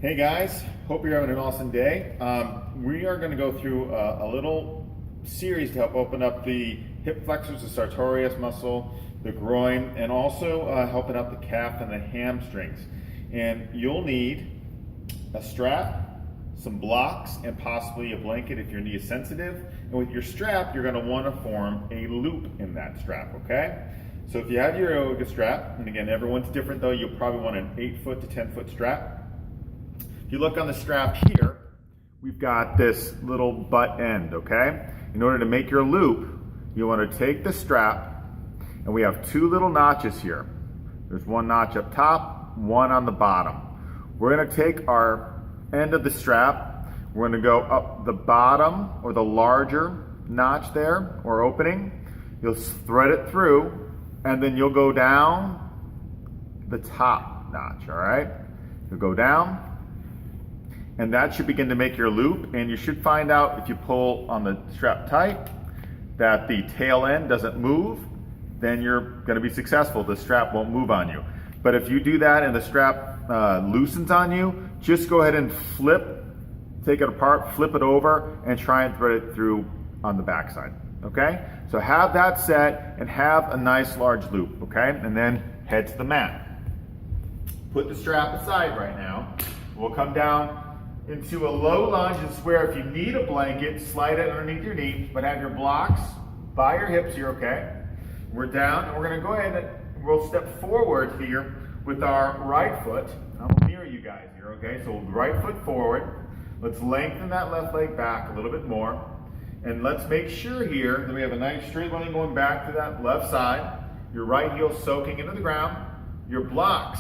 Hey guys, hope you're having an awesome day. We are going to go through a little series to help open up the hip flexors, the sartorius muscle, the groin, and also helping out the calf and the hamstrings. And you'll need a strap, some blocks, and possibly a blanket if your knee is sensitive. And with your strap, you're going to want to form a loop in that strap, okay? So if you have your yoga strap, and again, everyone's different though, you'll probably want an 8-foot to 10-foot strap. If you look on the strap here, we've got this little butt end, okay? In order to make your loop, you want to take the strap, and we have two little notches here. There's one notch up top, one on the bottom. We're going to take our end of the strap, we're going to go up the bottom, or the larger notch there, or opening. You'll thread it through, and then you'll go down the top notch, all right? You'll go down, and that should begin to make your loop, and you should find out if you pull on the strap tight that the tail end doesn't move, then you're going to be successful. The strap won't move on you. But if you do that and the strap loosens on you, just go ahead and take it apart, flip it over, and try and thread it through on the backside, okay? So have that set and have a nice large loop, okay? And then head to the mat. Put the strap aside right now. We'll come down into a low lunge. It's where if you need a blanket, slide it underneath your knee, but have your blocks by your hips here, okay? We're down, and we're gonna go ahead and we'll step forward here with our right foot. I'm near you guys here, okay? So right foot forward. Let's lengthen that left leg back a little bit more. And let's make sure here that we have a nice straight line going back to that left side. Your right heel soaking into the ground. Your blocks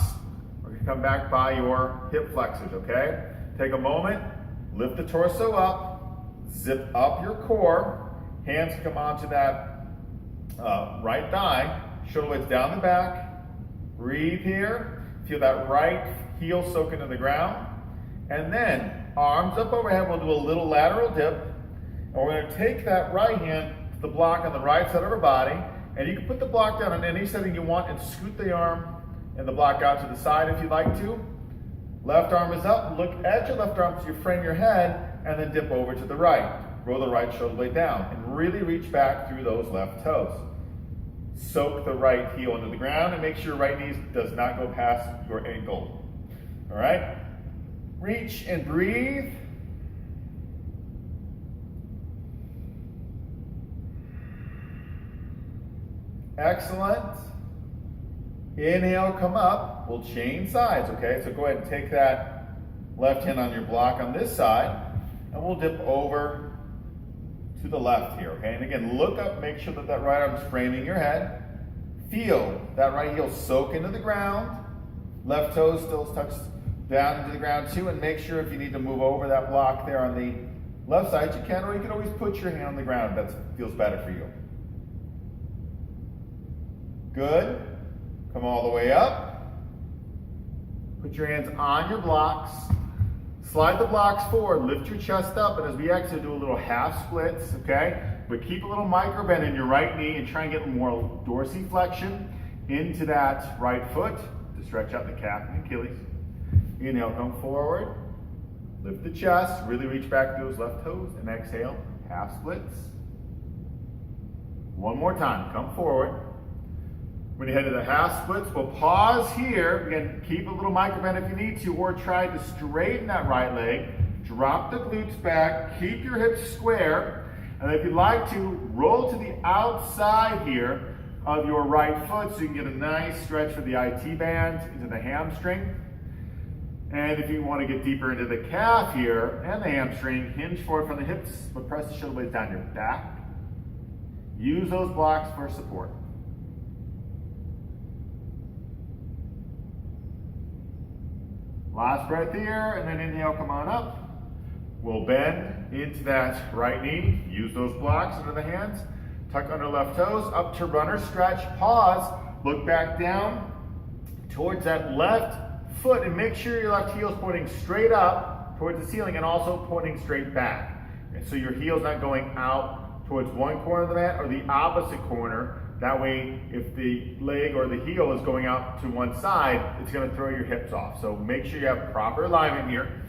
are gonna come back by your hip flexors, okay? Take a moment, lift the torso up, zip up your core, hands come onto that right thigh, shoulder blades down the back, breathe here, feel that right heel soak into the ground, and then arms up overhead, we'll do a little lateral dip, and we're gonna take that right hand to the block on the right side of our body, and you can put the block down in any setting you want and scoot the arm and the block out to the side if you'd like to. Left arm is up, look at your left arm so you frame your head, and then dip over to the right. Roll the right shoulder blade down, and really reach back through those left toes. Soak the right heel into the ground, and make sure your right knee does not go past your ankle. All right? Reach and breathe. Excellent. Inhale, come up. We'll change sides, okay? So go ahead and take that left hand on your block on this side, and we'll dip over to the left here, okay? And again, look up, make sure that that right arm's framing your head. Feel that right heel soak into the ground. Left toe still tucks down into the ground too, and make sure if you need to move over that block there on the left side, you can, or you can always put your hand on the ground if that feels better for you. Good. Come all the way up. Put your hands on your blocks. Slide the blocks forward, lift your chest up, and as we exit, do a little half splits, okay? But keep a little micro bend in your right knee and try and get more dorsiflexion into that right foot to stretch out the calf and Achilles. Inhale, come forward. Lift the chest, really reach back to those left toes, and exhale, half splits. One more time, come forward. When you head to the half splits, we'll pause here. Again, keep a little micro bend if you need to, or try to straighten that right leg. Drop the glutes back, keep your hips square, and if you'd like to, roll to the outside here of your right foot so you can get a nice stretch for the IT band into the hamstring. And if you want to get deeper into the calf here and the hamstring, hinge forward from the hips, but press the shoulder blades down your back. Use those blocks for support. Last breath here, and then inhale, come on up. We'll bend into that right knee. Use those blocks under the hands. Tuck under left toes, up to runner stretch. Pause, look back down towards that left foot, and make sure your left heel is pointing straight up towards the ceiling and also pointing straight back. And so your heel's not going out towards one corner of the mat or the opposite corner That way, if the leg or the heel is going out to one side, it's going to throw your hips off. So make sure you have proper alignment here.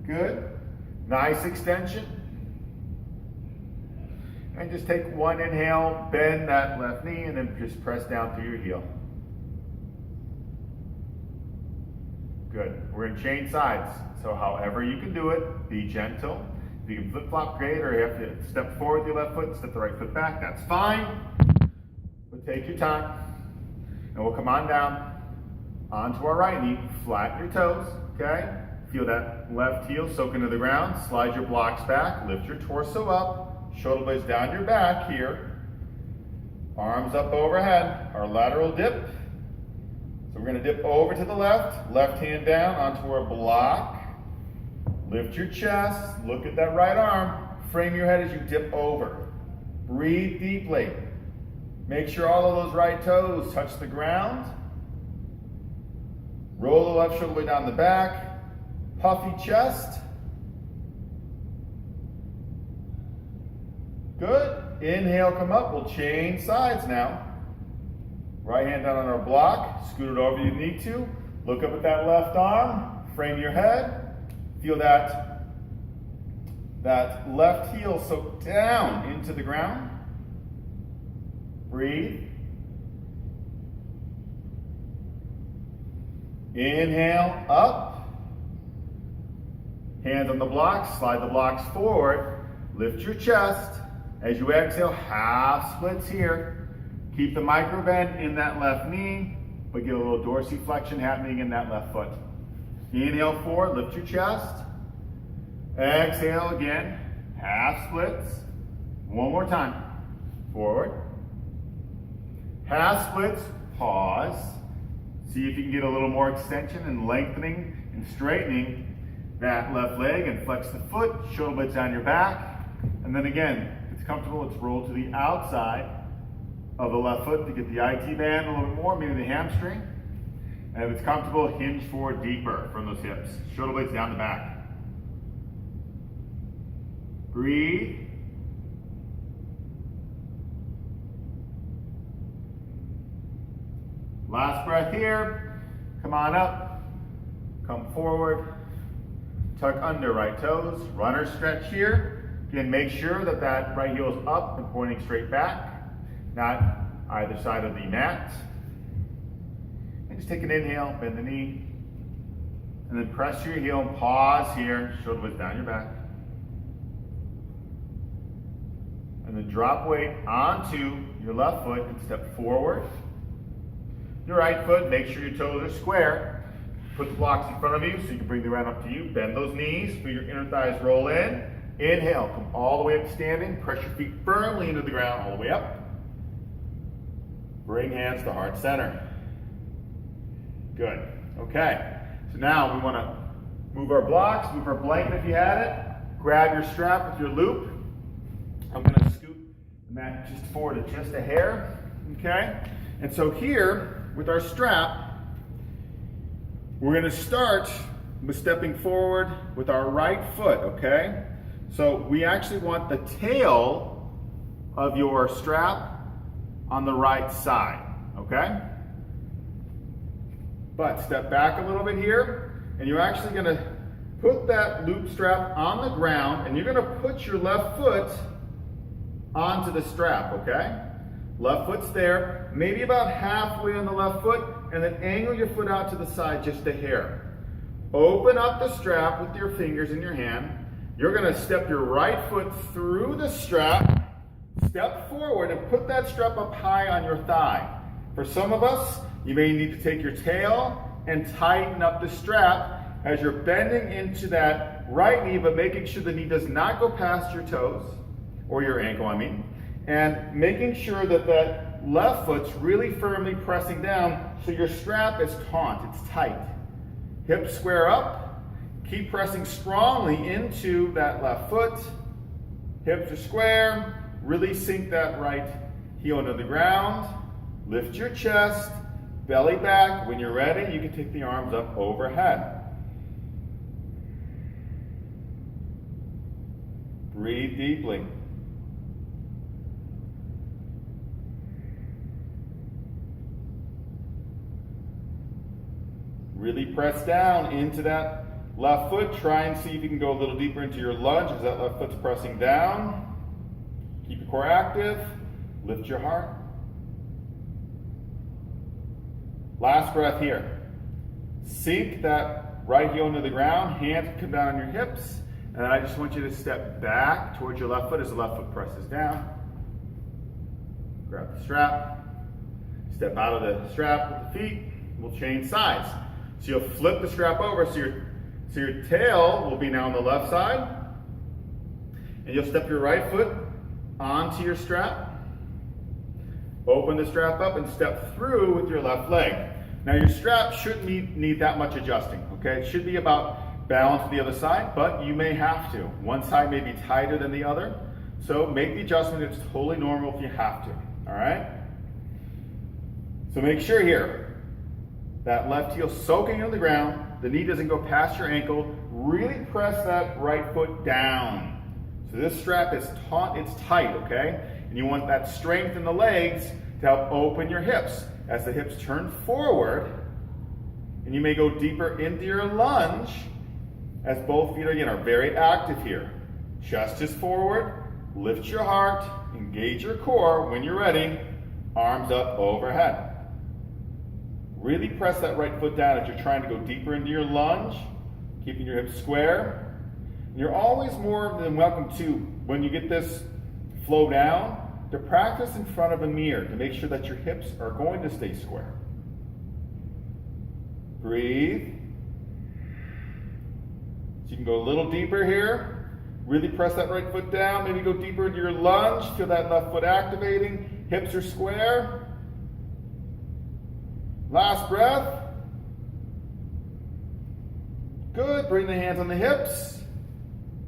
Good. Nice extension. And just take one inhale, bend that left knee, and then just press down through your heel. Good. We're in chain sides, so however you can do it, be gentle. If you can flip-flop, great, or you have to step forward with your left foot, step the right foot back, that's fine. But take your time. And we'll come on down onto our right knee, flatten your toes, okay? Feel that left heel soak into the ground, slide your blocks back, lift your torso up, shoulder blades down your back here. Arms up overhead, our lateral dip. So we're going to dip over to the left hand down onto our block. Lift your chest, look at that right arm, frame your head as you dip over. Breathe deeply. Make sure all of those right toes touch the ground. Roll the left shoulder blade down the back. Puffy chest. Good. Inhale, come up. We'll change sides now. Right hand down on our block. Scoot it over if you need to. Look up at that left arm. Frame your head. Feel that left heel soak down into the ground. Breathe. Inhale, up. Hands on the blocks. Slide the blocks forward. Lift your chest. As you exhale, half splits here. Keep the micro bend in that left knee, but get a little dorsiflexion happening in that left foot. Inhale forward, lift your chest. Exhale again, half splits. One more time. Forward. Half splits, pause. See if you can get a little more extension and lengthening and straightening that left leg, and flex the foot, shoulder blades down your back. And then again, if it's comfortable, let's roll to the outside of the left foot to get the IT band a little bit more, maybe the hamstring. And if it's comfortable, hinge forward deeper from those hips. Shoulder blades down the back. Breathe. Last breath here. Come on up. Come forward. Tuck under right toes. Runner stretch here. Again, make sure that that right heel is up and pointing straight back, not either side of the mat. And just take an inhale, bend the knee, and then press your heel and pause here. Shoulder blades down your back. And then drop weight onto your left foot and step forward. Your right foot, make sure your toes are square. Put the blocks in front of you so you can bring the ground up to you. Bend those knees, feel your inner thighs roll in. Inhale, come all the way up standing. Press your feet firmly into the ground all the way up. Bring hands to heart center. Good. Okay. So now we want to move our blocks, move our blanket if you had it. Grab your strap with your loop. I'm going to scoot the mat just forward just a hair. Okay. And so here, with our strap, we're going to start with stepping forward with our right foot, okay? So we actually want the tail of your strap on the right side, okay? But step back a little bit here, and you're actually going to put that loop strap on the ground, and you're going to put your left foot onto the strap, okay? Left foot's there, maybe about halfway on the left foot, and then angle your foot out to the side just a hair. Open up the strap with your fingers in your hand. You're going to step your right foot through the strap, step forward, and put that strap up high on your thigh. For some of us, you may need to take your tail and tighten up the strap as you're bending into that right knee, but making sure the knee does not go past your toes, or your ankle, I mean. And making sure that that left foot's really firmly pressing down so your strap is taut, it's tight. Hips square up, keep pressing strongly into that left foot. Hips are square, really sink that right heel into the ground. Lift your chest, belly back. When you're ready, you can take the arms up overhead. Breathe deeply. Really press down into that left foot. Try and see if you can go a little deeper into your lunge as that left foot's pressing down. Keep your core active. Lift your heart. Last breath here. Sink that right heel into the ground. Hands come down on your hips. And then I just want you to step back towards your left foot as the left foot presses down. Grab the strap. Step out of the strap with the feet. We'll change sides. So you'll flip the strap over so your tail will be now on the left side. And you'll step your right foot onto your strap. Open the strap up and step through with your left leg. Now your strap shouldn't need that much adjusting, okay? It should be about balance to the other side, but you may have to. One side may be tighter than the other, so make the adjustment. It's totally normal if you have to, all right? So make sure here, that left heel soaking on the ground, the knee doesn't go past your ankle, really press that right foot down. So this strap is taut, it's tight, okay? And you want that strength in the legs to help open your hips. As the hips turn forward, and you may go deeper into your lunge, as both feet again are very active here. Chest is forward, lift your heart, engage your core. When you're ready, arms up overhead. Really press that right foot down as you're trying to go deeper into your lunge, keeping your hips square. And you're always more than welcome to, when you get this flow down, to practice in front of a mirror to make sure that your hips are going to stay square. Breathe. So you can go a little deeper here. Really press that right foot down. Maybe go deeper into your lunge. Feel that left foot activating. Hips are square. Last breath. Good. Bring the hands on the hips.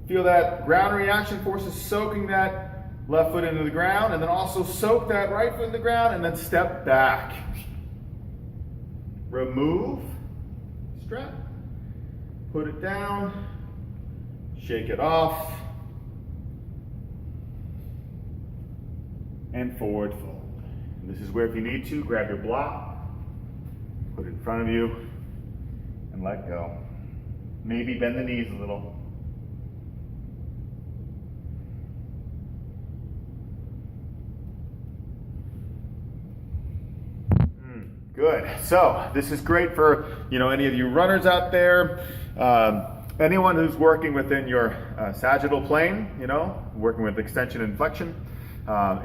Feel that ground reaction forces soaking that left foot into the ground, and then also soak that right foot in the ground, and then step back. Remove strap. Put it down. Shake it off. And forward fold. And this is where, if you need to, grab your block, put it in front of you, and let go. Maybe bend the knees a little. Good. So this is great for any of you runners out there, anyone who's working within your sagittal plane, working with extension and flexion.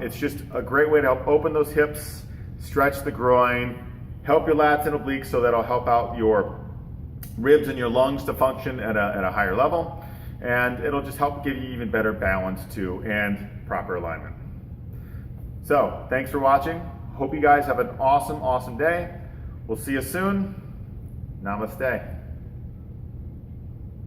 It's just a great way to help open those hips, stretch the groin, help your lats and obliques, so that'll help out your ribs and your lungs to function at a higher level, and it'll just help give you even better balance too and proper alignment. So thanks for watching. Hope you guys have an awesome day. We'll see you soon. Namaste.